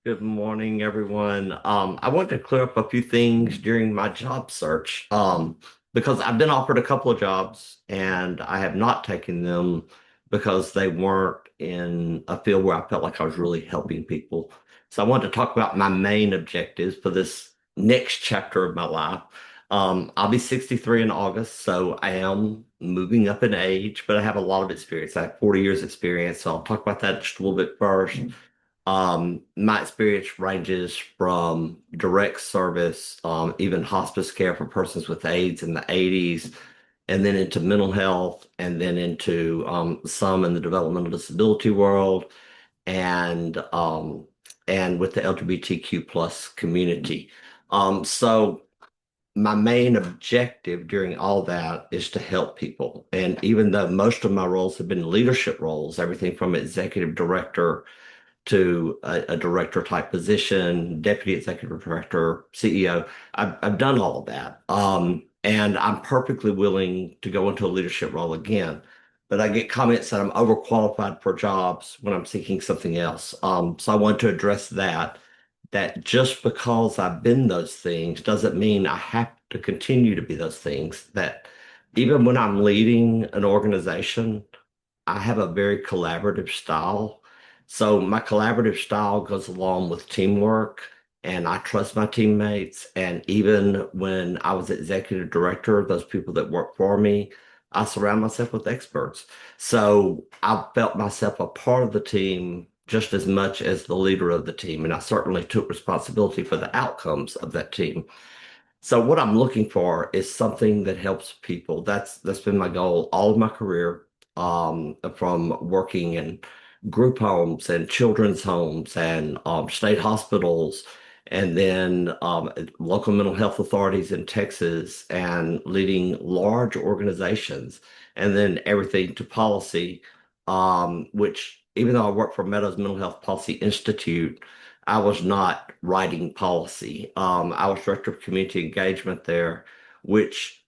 Good morning, everyone. I want to clear up a few things during my job search, because I've been offered a couple of jobs and I have not taken them because they weren't in a field where I felt like I was really helping people. So I wanted to talk about my main objectives for this next chapter of my life. I'll be 63 in August, so I am moving up in age, but I have a lot of experience. I have 40 years experience, so I'll talk about that just a little bit first. My experience ranges from direct service, even hospice care for persons with AIDS in the 80s, and then into mental health, and then into some in the developmental disability world, and with the LGBTQ plus community. So my main objective during all that is to help people. And even though most of my roles have been leadership roles, everything from executive director to a director type position, deputy executive director, CEO. I've done all of that. And I'm perfectly willing to go into a leadership role again. But I get comments that I'm overqualified for jobs when I'm seeking something else. So I want to address that just because I've been those things doesn't mean I have to continue to be those things. That even when I'm leading an organization, I have a very collaborative style. So my collaborative style goes along with teamwork, and I trust my teammates. And even when I was executive director, those people that work for me, I surround myself with experts. So I felt myself a part of the team just as much as the leader of the team. And I certainly took responsibility for the outcomes of that team. So what I'm looking for is something that helps people. That's been my goal all of my career, from working in group homes and children's homes and state hospitals, and then local mental health authorities in Texas, and leading large organizations, and then everything to policy, which even though I work for Meadows Mental Health Policy Institute, I was not writing policy. I was director of community engagement there, which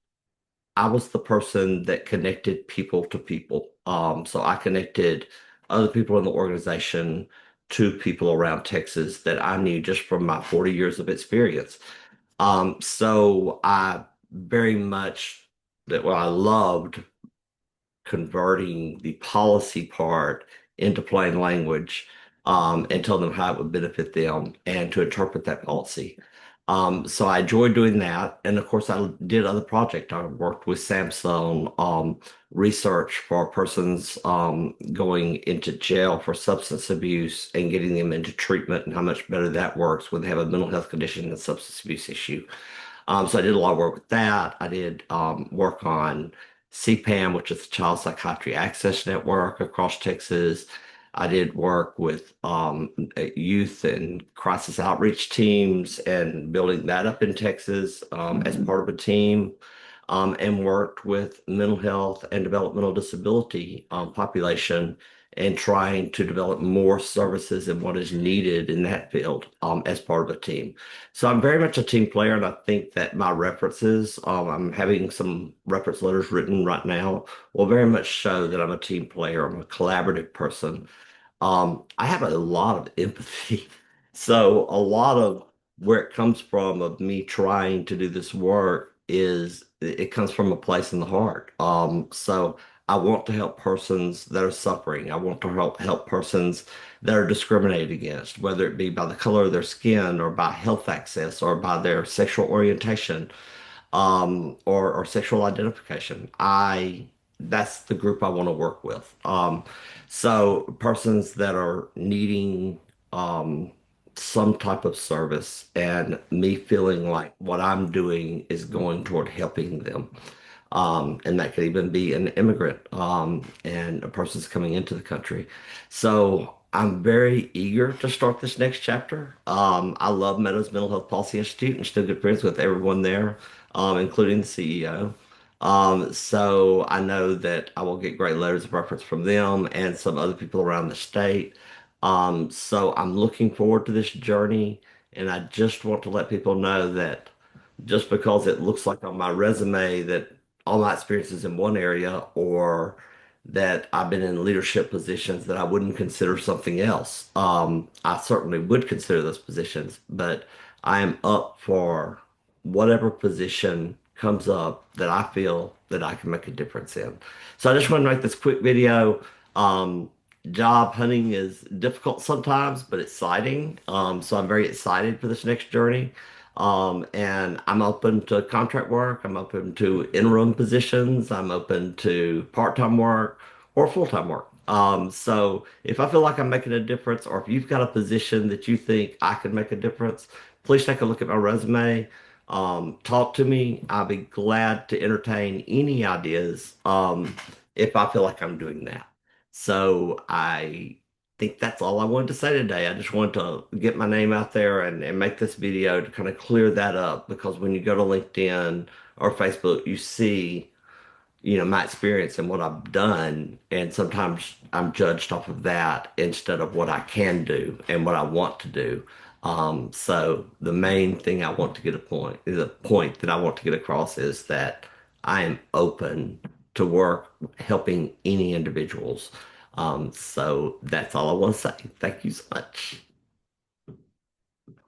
I was the person that connected people to people. So I connected other people in the organization to people around Texas that I knew just from my 40 years of experience. So I very much I loved converting the policy part into plain language, and tell them how it would benefit them and to interpret that policy. So I enjoyed doing that. And of course, I did other projects. I worked with Samsung, research for persons going into jail for substance abuse and getting them into treatment, and how much better that works when they have a mental health condition and a substance abuse issue. So I did a lot of work with that. I did work on CPAM, which is the Child Psychiatry Access Network across Texas. I did work with youth and crisis outreach teams and building that up in Texas, as part of a team, and worked with mental health and developmental disability population, and trying to develop more services and what is needed in that field, as part of a team. So I'm very much a team player, and I think that my references, I'm having some reference letters written right now, will very much show that I'm a team player. I'm a collaborative person. I have a lot of empathy. So a lot of where it comes from of me trying to do this work is it comes from a place in the heart. So I want to help persons that are suffering. I want to help persons that are discriminated against, whether it be by the color of their skin or by health access or by their sexual orientation, or sexual identification. That's the group I want to work with. So persons that are needing some type of service, and me feeling like what I'm doing is going toward helping them. And that could even be an immigrant, and a person's coming into the country. So I'm very eager to start this next chapter. I love Meadows Mental Health Policy Institute and still good friends with everyone there, including the CEO. So I know that I will get great letters of reference from them and some other people around the state. So I'm looking forward to this journey, and I just want to let people know that just because it looks like on my resume that all my experiences in one area, or that I've been in leadership positions that I wouldn't consider something else. I certainly would consider those positions, but I am up for whatever position comes up that I feel that I can make a difference in. So I just want to make this quick video. Um, Job hunting is difficult sometimes, but exciting. So I'm very excited for this next journey. And I'm open to contract work. I'm open to interim positions. I'm open to part-time work or full-time work. So if I feel like I'm making a difference, or if you've got a position that you think I could make a difference, please take a look at my resume. Talk to me. I'll be glad to entertain any ideas, if I feel like I'm doing that. So I think that's all I wanted to say today. I just wanted to get my name out there and make this video to kind of clear that up, because when you go to LinkedIn or Facebook, you see, my experience and what I've done, and sometimes I'm judged off of that instead of what I can do and what I want to do. So the main thing I want to get a point, the point that I want to get across is that I am open to work helping any individuals. So that's all I want to say. Thank you so much.